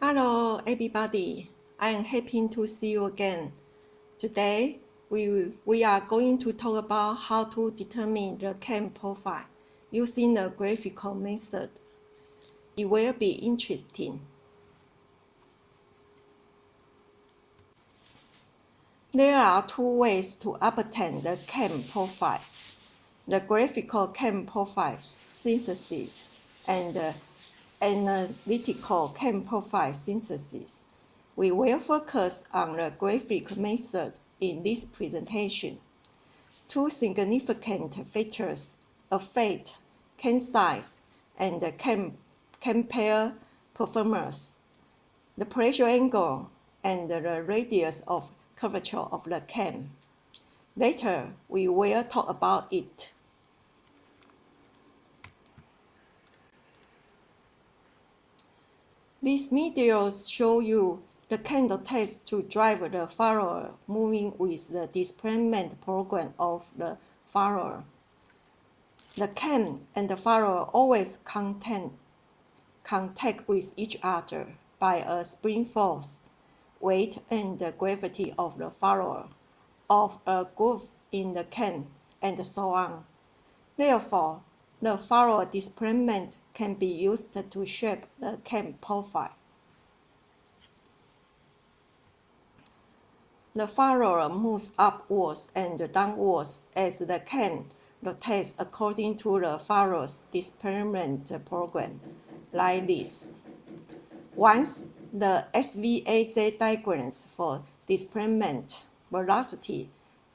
Hello everybody, I am happy to see you again. Today we are going to talk about how to determine the cam profile using the graphical method. It will be interesting. There are two ways to obtain the cam profile: the graphical cam profile synthesis and the analytical cam profile synthesis. We will focus on the graphic method in this presentation. Two significant factors affect cam size and cam pair performance: the pressure angle and the radius of curvature of the cam. Later, we will talk about it. These videos show you the candle test to drive the follower moving with the displacement program of the follower. The cam and the follower always contact with each other by a spring force, weight, and the gravity of the follower, of a groove in the cam, and so on. Therefore, the follower displacement can be used to shape the cam profile. The follower moves upwards and downwards as the cam rotates according to the follower's displacement program, like this. Once the SVAJ diagrams for displacement, velocity,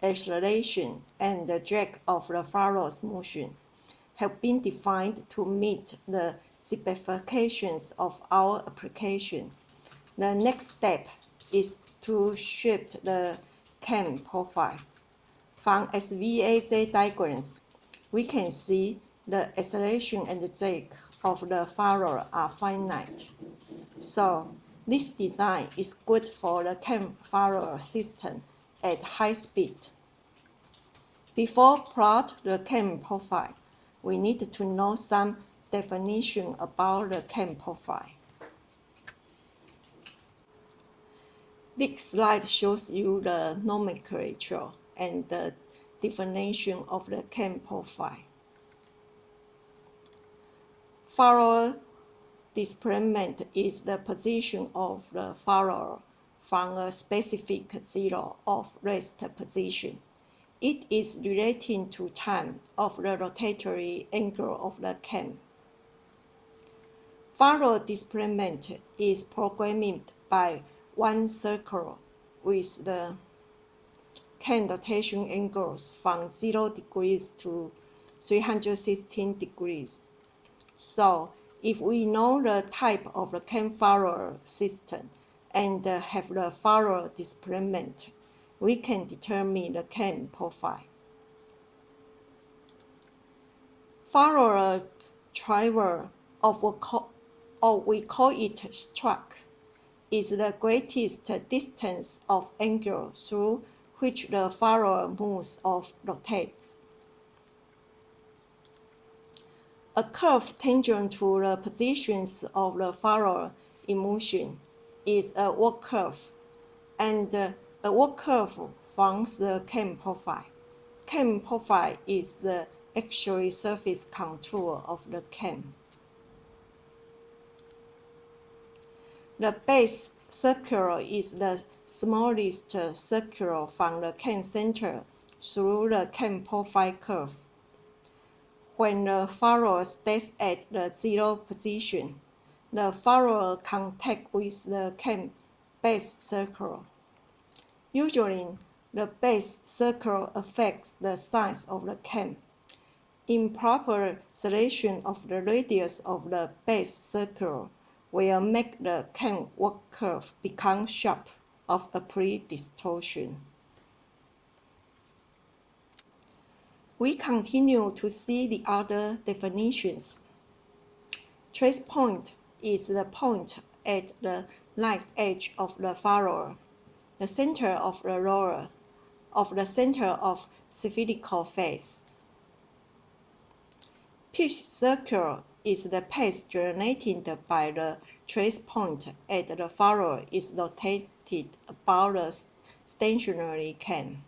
acceleration, and the drag of the follower's motion have been defined to meet the specifications of our application, the next step is to shift the cam profile. From SVAJ diagrams, we can see the acceleration and the drag of the follower are finite. So, this design is good for the cam follower system at high speed. Before plot the cam profile, we need to know some definition about the cam profile. This slide shows you the nomenclature and the definition of the cam profile. Follower displacement is the position of the follower from a specific zero of rest position. It is relating to time of the rotatory angle of the cam. Follower displacement is programmed by one circle with the cam rotation angles from 0 degrees to 316 degrees. So, if we know the type of the cam follower system and have the follower displacement, we can determine the cam profile. Follower driver, or we call it stroke, is the greatest distance of angle through which the follower moves or rotates. A curve tangent to the positions of the follower in motion is a walk curve, and a walk curve forms the cam profile. Cam profile is the actual surface contour of the cam. The base circle is the smallest circle from the cam center through the cam profile curve. When the follower stays at the zero position, the follower contacts with the cam base circle. Usually, the base circle affects the size of the cam. Improper selection of the radius of the base circle will make the cam walk curve become sharp of a pre-distortion. We continue to see the other definitions. Trace point is the point at the knife edge of the follower, the center of the roller, of the center of spherical face. Pitch circle is the path generated by the trace point at the furrow is rotated about the stationary cam.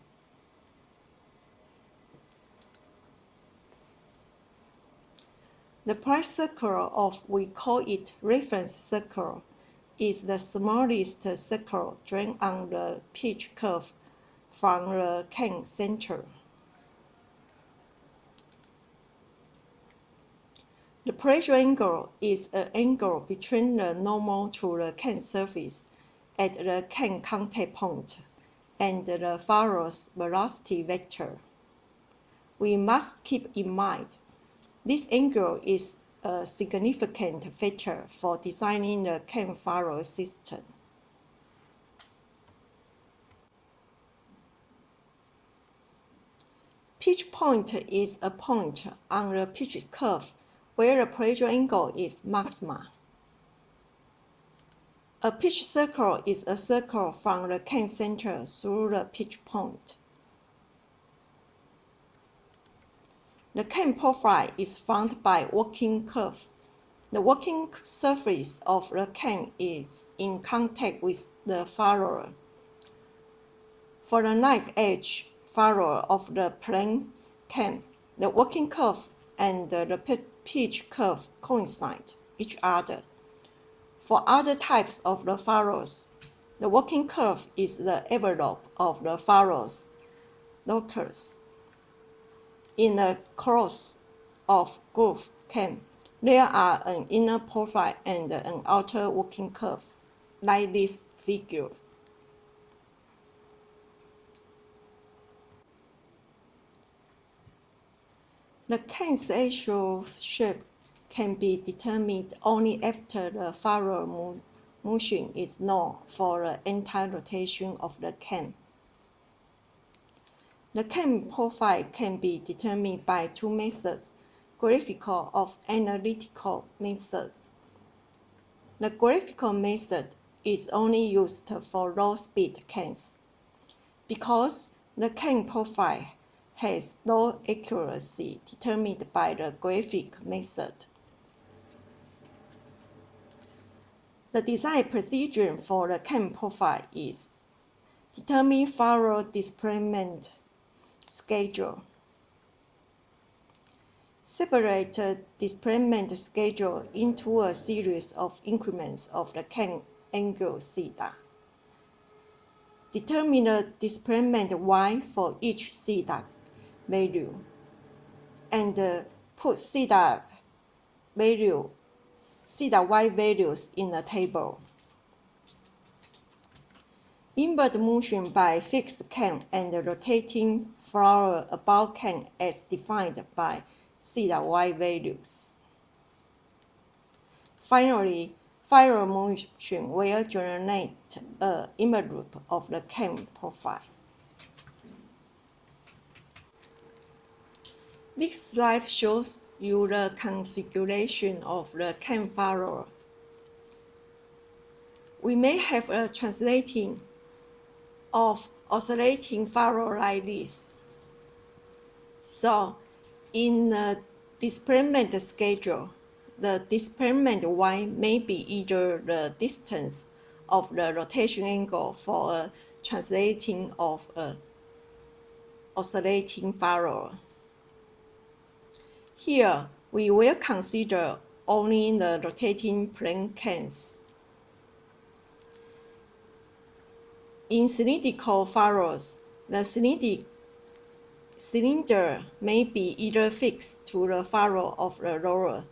The price circle of, we call it reference circle, is the smallest circle drawn on the pitch curve from the cam center. The pressure angle is an angle between the normal to the cam surface at the cam contact point and the furrow's velocity vector. We must keep in mind this angle is a significant factor for designing the cam furrow system. Pitch point is a point on the pitch curve where the pressure angle is maxima. A pitch circle is a circle from the cam center through the pitch point. The cam profile is formed by working curves. The working surface of the cam is in contact with the furrow. For the knife edge furrow of the plane cam, the working curve and the pitch curve coincide each other. For other types of the furrows, the working curve is the envelope of the furrow's locus. In the cross of groove cam, there are an inner profile and an outer working curve, like this figure. The cam's actual shape can be determined only after the furrow motion is known for the anti-rotation of the cam. The cam profile can be determined by two methods, graphical or analytical method. The graphical method is only used for low-speed cams because the cam profile has low accuracy determined by the graphic method. The design procedure for the cam profile is determine furrow displacement schedule. Separate the displacement schedule into a series of increments of the cam angle theta. Determine the displacement y for each theta value and put theta y values in a table. Invert motion by fixed cam and rotating furrow about cam as defined by theta y values. Finally, furrow motion will generate an envelope of the cam profile. This slide shows you the configuration of the cam furrow. We may have a translating of oscillating furrow like this. So, in the displacement schedule, the displacement y may be either the distance of the rotation angle for a translating of a oscillating furrow. Here, we will consider only the rotating plane cams. In cylindrical furrows, the cylinder may be either fixed to the furrow of the roller.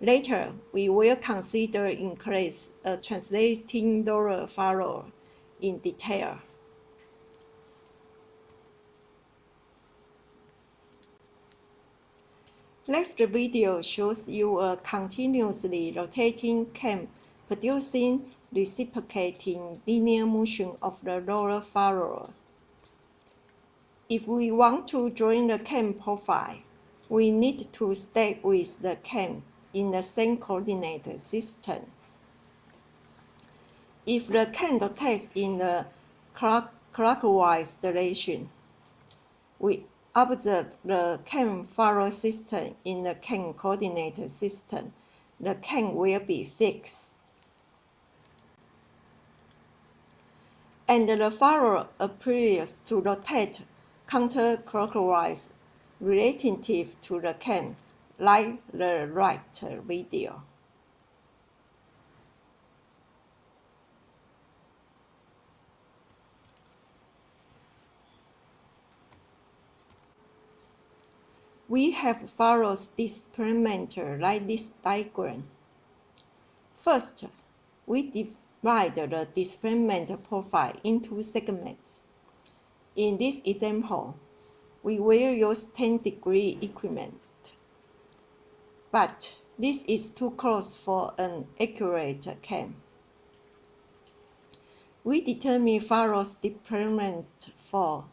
Later, we will consider in class a translating roller furrow in detail. Left video shows you a continuously rotating cam producing reciprocating linear motion of the roller furrow. If we want to join the cam profile, we need to stay with the cam in the same coordinate system. If the cam rotates in the clockwise direction, we observe the cam furrow system in the cam coordinate system the can will be fixed. And the furrow appears to rotate counterclockwise relative to the can, like the right radial. We have furrows displacement like this diagram. First, we divide the displacement profile into segments. In this example, we will use 10-degree increment. But this is too close for an accurate can. We determine furrows displacement for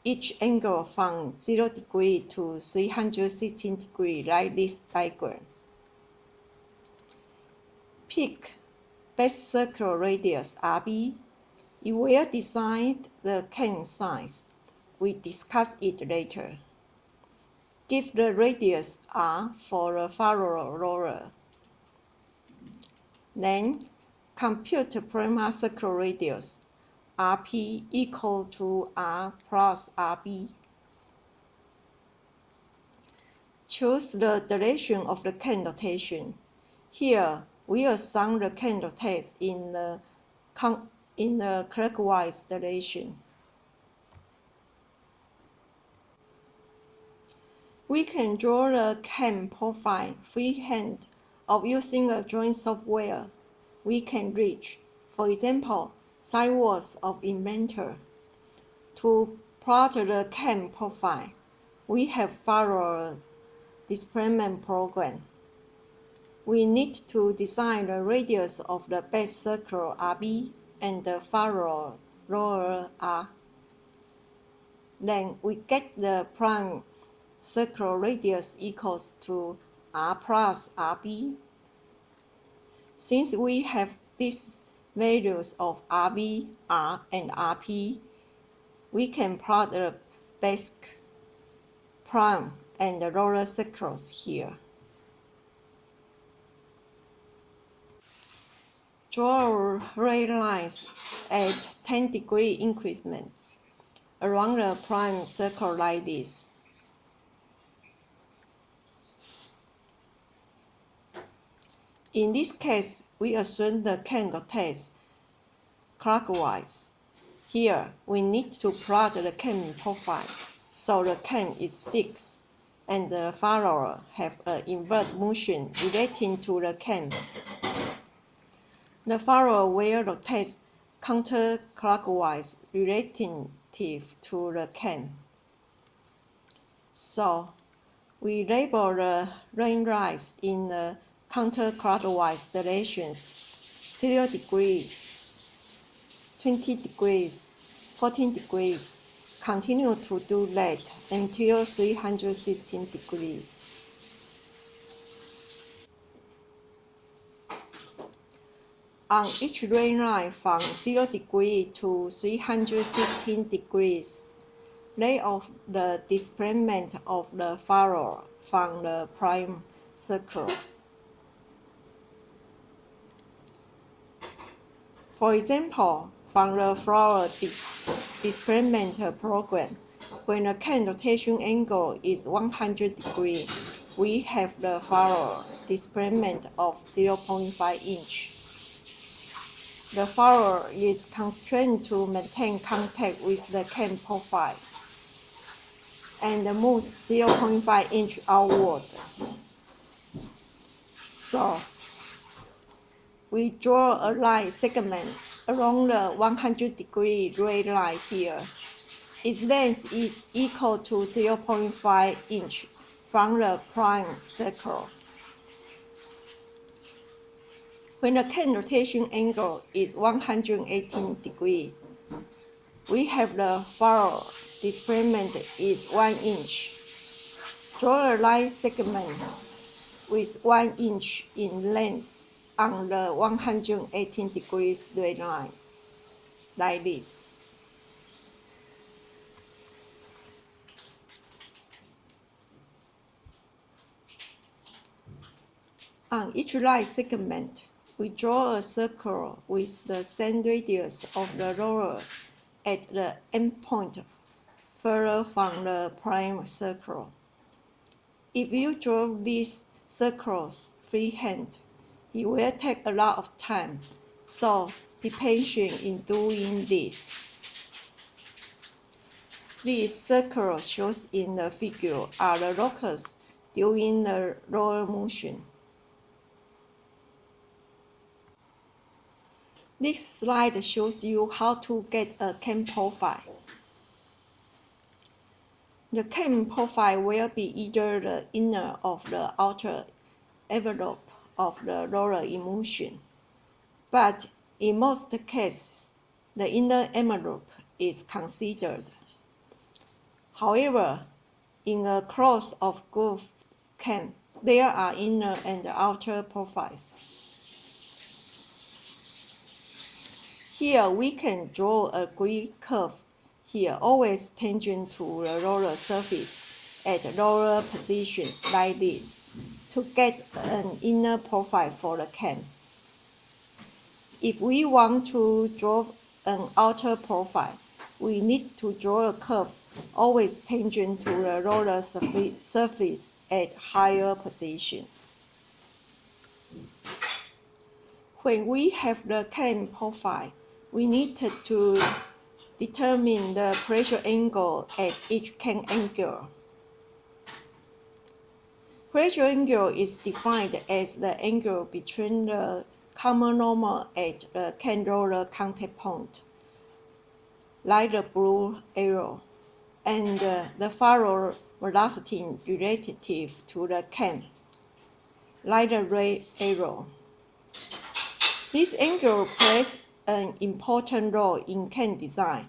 each angle from 0 degree to 316 degree like this diagram. Pick best circle radius RB. You will design the can size. We discuss it later. Give the radius R for a furrow roller. Then compute prima circle radius RP equal to R plus RB. Choose the direction of the can rotation. Here, we assign the can rotates in the clockwise direction. We can draw the can profile freehand or using a drawing software we can reach. For example, SVAJ of Inventor. To plot the can profile, we have followed displacement program. We need to design the radius of the base circle RB and the furrow roller R. Then we get the prime circle radius equals to R plus RB. Since we have these values of RB, R, and RP, we can plot the base, prime, and the roller circles here. Draw ray lines at 10-degree increments around the prime circle like this. In this case, we assume the can rotates clockwise. Here, we need to plot the can profile, so the can is fixed, and the furrow have an inverted motion relating to the can. The furrow will rotate counterclockwise relative to the can. So, we label the ray lines in the counterclockwise directions: 0 degrees, 20 degrees, 14 degrees. Continue to do that until 316 degrees. On each ray line from 0 degree to 316 degrees, lay off the displacement of the furrow from the prime circle. For example, from the furrow displacement program, when the can rotation angle is 100 degrees, we have the furrow displacement of 0.5 inch. The furrow is constrained to maintain contact with the can profile and moves 0.5 inch outward. So, we draw a line segment along the 100-degree ray line here. Its length is equal to 0.5 inch from the prime circle. When the can rotation angle is 118 degrees, we have the furrow displacement is 1 inch. Draw a line segment with 1 inch in length on the 118 degrees ray line, like this. On each line segment, we draw a circle with the same radius of the roller at the endpoint further from the prime circle. If you draw these circles freehand, it will take a lot of time, so be patient in doing this. These circles shown in the figure are the rockers during the roller motion. This slide shows you how to get a cam profile. The cam profile will be either the inner or the outer envelope of the roller in motion, but in most cases, the inner envelope is considered. However, in a closed-off-groove cam, there are inner and outer profiles. Here we can draw a grid curve here, always tangent to the roller surface at roller positions like this, to get an inner profile for the cam. If we want to draw an outer profile, we need to draw a curve always tangent to the roller surface at higher position. When we have the cam profile, we need to determine the pressure angle at each cam angle. Pressure angle is defined as the angle between the common normal at the cam roller contact point, like the blue arrow, and the furrow velocity relative to the cam, like the red arrow. This angle plays an important role in cam design.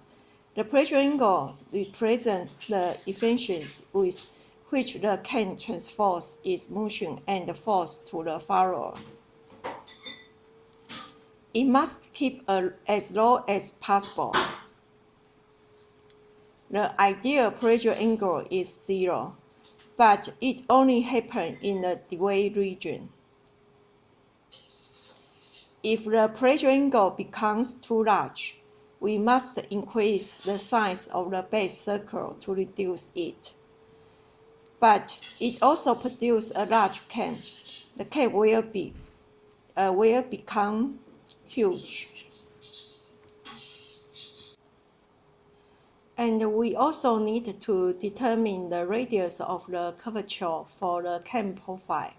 The pressure angle represents the efficiency with which the cam transfers its motion and force to the furrow. It must keep as low as possible. The ideal pressure angle is 0, but it only happens in the delay region. If the pressure angle becomes too large, we must increase the size of the base circle to reduce it. But it also produces a large cam. The cam will become huge. And we also need to determine the radius of the curvature for the cam profile.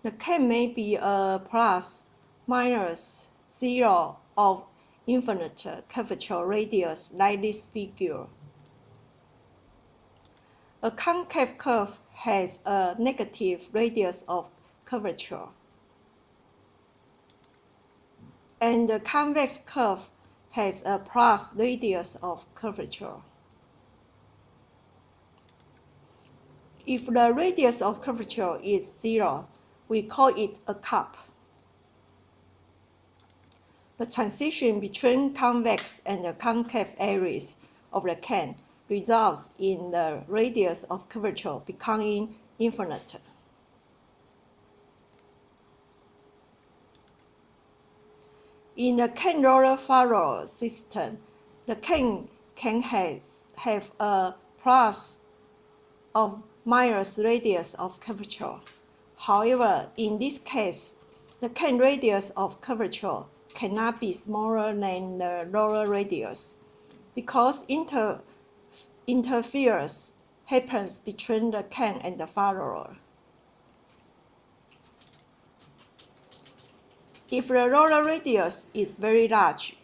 The cam may be a plus, minus, 0, or infinite curvature radius like this figure. A concave curve has a negative radius of curvature, and the convex curve has a plus radius of curvature. If the radius of curvature is 0, we call it a cup. The transition between convex and the concave areas of the cam results in the radius of curvature becoming infinite. In the cam roller furrow system, the cam can have a plus or minus radius of curvature. However, in this case, the cam radius of curvature cannot be smaller than the roller radius because interference happens between the cam and the furrower. If the roller radius is very large,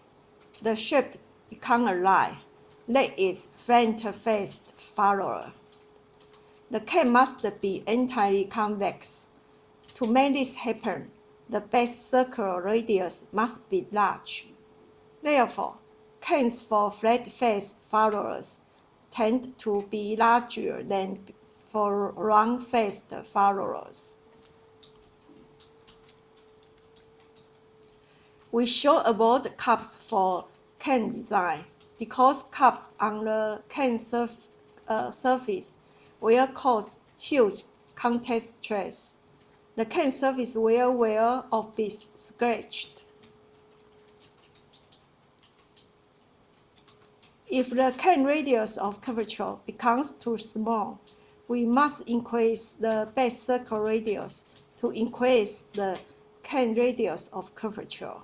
the shape becomes a line. That is flat-faced furrower. The cam must be entirely convex. To make this happen, the base circle radius must be large. Therefore, cams for flat-faced furrowers tend to be larger than for round-faced furrowers. We should avoid cups for cam design because cups on the cam surface will cause huge contact stress. the can surface will be scratched. If the can radius of curvature becomes too small, we must increase the base circle radius to increase the can radius of curvature.